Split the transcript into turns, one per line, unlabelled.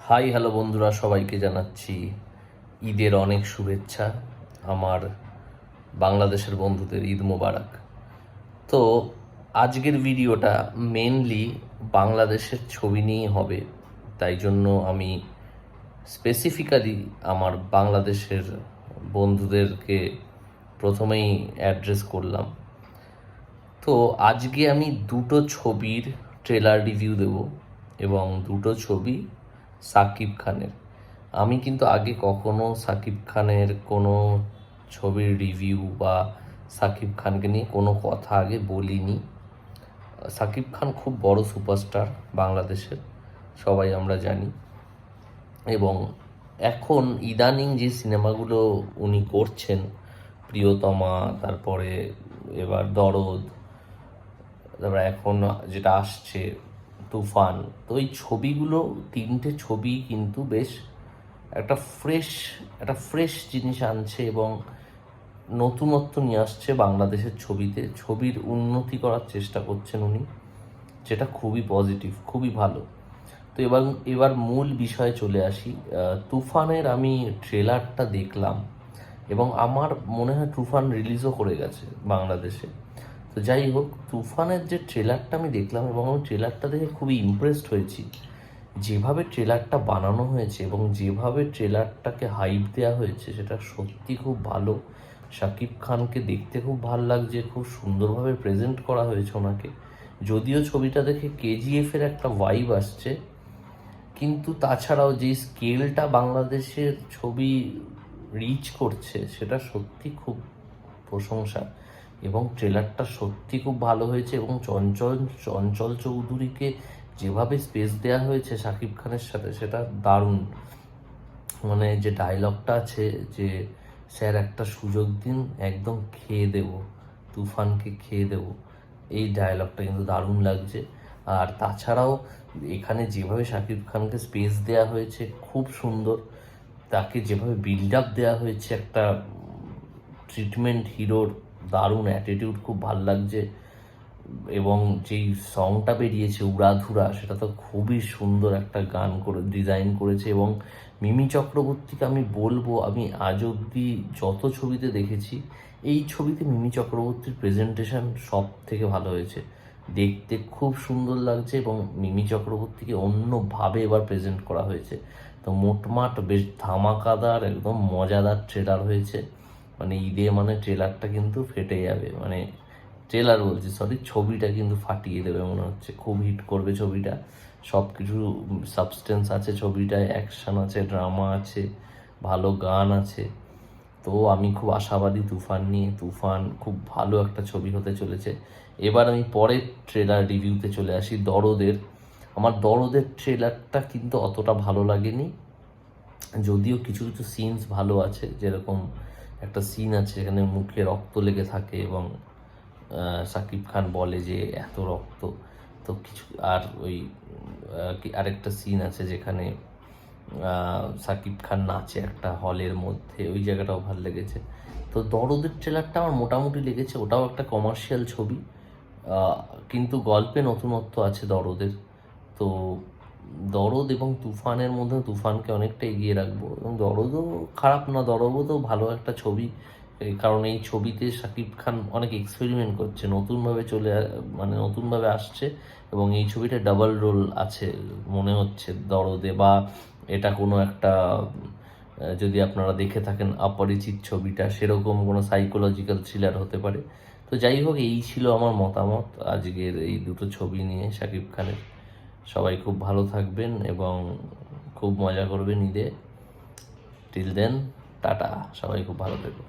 Hi hello বন্ধুরা, সবাইকে জানাচ্ছি ঈদের অনেক শুভেচ্ছা। আমার বাংলাদেশের বন্ধুদের ঈদ মোবারক। তো আজকের ভিডিওটা মেনলি বাংলাদেশের ছবি নিয়েই হবে, তাই জন্য আমি স্পেসিফিক্যালি আমার বাংলাদেশের বন্ধুদেরকে প্রথমেই অ্যাড্রেস করলাম। তো আজকে আমি দুটো ছবির ট্রেলার রিভিউ দেব এবং দুটো ছবি সাকিব খানের। আমি কিন্তু আগে কখনো সাকিব খানের কোনো ছবির রিভিউ বা সাকিব খানকে নিয়ে কোনো কথা আগে বলিনি। সাকিব খান খুব বড় সুপারস্টার বাংলাদেশের, সবাই আমরা জানি। এবং এখন ইদানিং যে সিনেমাগুলো উনি করছেন, প্রিয়তমা, তারপরে এবার দরদ, তারপরে এখন যেটা আসছে তুফান, তো এই ছবিগুলো তিনটে ছবি কিন্তু বেশ একটা ফ্রেশ জিনিস আনছে এবং নতুনত্ব নিয়ে আসছে বাংলাদেশের ছবিতে। ছবির উন্নতি করার চেষ্টা করছেন উনি, যেটা খুবই পজিটিভ, খুবই ভালো। তো এবার মূল বিষয়ে চলে আসি। তুফানের আমি ট্রেলারটা দেখলাম এবং আমার মনে হয় তুফান রিলিজও করে গেছে বাংলাদেশে। তো যাই হোক, তুফানের যে ট্রেলারটা আমি দেখলাম এবং আমি ট্রেলারটা দেখে খুবই ইমপ্রেসড হয়েছি। যেভাবে ট্রেলারটা বানানো হয়েছে এবং যেভাবে ট্রেলারটাকে হাইপ দেওয়া হয়েছে, সেটা সত্যি খুব ভালো। শাকিব খানকে দেখতে খুব ভালো লাগছে, খুব সুন্দরভাবে প্রেজেন্ট করা হয়েছে ওনাকে। যদিও ছবিটা দেখে কেজিএফের একটা ভাইব আসছে, কিন্তু তাছাড়াও যে স্কেলটা বাংলাদেশের ছবি রিচ করছে সেটা সত্যি খুব প্রশংসা। এবং ট্রেলারটা সত্যি খুব ভালো হয়েছে এবং চঞ্চল চৌধুরীকে যেভাবে স্পেস দেওয়া হয়েছে শাকিব খানের সাথে, সেটা দারুণ। মানে যে ডায়লগটা আছে যে স্যার একটা সুযোগ দিন, একদম খেয়ে দেব, তুফানকে খেয়ে দেব, এই ডায়লগটা কিন্তু দারুণ লাগছে। আর তাছাড়াও এখানে যেভাবে শাকিব খানকে স্পেস দেওয়া হয়েছে খুব সুন্দর, তাকে যেভাবে বিল্ড আপ দেওয়া হয়েছে, একটা ট্রিটমেন্ট হিরোর দারুণ অ্যাটিটিউড, খুব ভাল লাগছে। এবং যেই সংটা বেরিয়েছে উড়াধুরা, সেটা তো খুবই সুন্দর একটা গান করে ডিজাইন করেছে। এবং মিমি চক্রবর্তীকে আমি বলবো, আমি আজ অবধি যত ছবিতে দেখেছি, এই ছবিতে মিমি চক্রবর্তীর প্রেজেন্টেশন সব থেকে ভালো হয়েছে। দেখতে খুব সুন্দর লাগছে এবং মিমি চক্রবর্তীকে অন্যভাবে এবার প্রেজেন্ট করা হয়েছে। তো মোটমাট বেশ ধামাকাদার, একদম মজাদার ট্রেলার হয়েছে। মানে ঈদে মানে ট্রেলারটা কিন্তু ফেটে যাবে, মানে ট্রেলার বলছি সরি, ছবিটা কিন্তু ফাটিয়ে দেবে মনে হচ্ছে। খুব হিট করবে ছবিটা, সব কিছু সাবস্টেন্স আছে ছবিটায়, অ্যাকশন আছে, ড্রামা আছে, ভালো গান আছে। তো আমি খুব আশাবাদী তুফান নিয়ে। তুফান খুব ভালো একটা ছবি হতে চলেছে। এবার আমি পরের ট্রেলার রিভিউতে চলে আসি, দরদের। আমার দরদের ট্রেলারটা কিন্তু অতটা ভালো লাগেনি, যদিও কিছু কিছু সিনস ভালো আছে। যেরকম একটা সিন আছে যেখানে মুখে রক্ত লেগে থাকে এবং সাকিব খান বলে যে এত রক্ত। তো কিছু আর ওই আরেকটা সিন আছে যেখানে সাকিব খান নাচে একটা হলের মধ্যে, ওই জায়গাটাও ভালো লেগেছে। তো দরদের ট্রেলারটা আমার মোটামুটি লেগেছে। ওটাও একটা কমার্শিয়াল ছবি, কিন্তু গল্পে নতুনত্ব আছে দরদের। তো দরদ এবং তুফানের মধ্যে তুফানকে অনেকটা এগিয়ে রাখবো, এবং দরদও খারাপ না, দরদও তো ভালো একটা ছবি। কারণ এই ছবিতে শাকিব খান অনেক এক্সপেরিমেন্ট করছে, নতুনভাবে মানে নতুনভাবে আসছে। এবং এই ছবিটা ডাবল রোল আছে মনে হচ্ছে দরদে, বা এটা কোনো একটা যদি আপনারা দেখে থাকেন অপরিচিত ছবিটা, সেরকম কোনো সাইকোলজিক্যাল থ্রিলার হতে পারে। তো যাই হোক, এই ছিল আমার মতামত আজকের এই দুটো ছবি নিয়ে শাকিব খানের। সবাই খুব ভালো থাকবেন এবং খুব মজা করবেন ঈদে। টিল দেন, টাটা, সবাই খুব ভালো থাকবেন।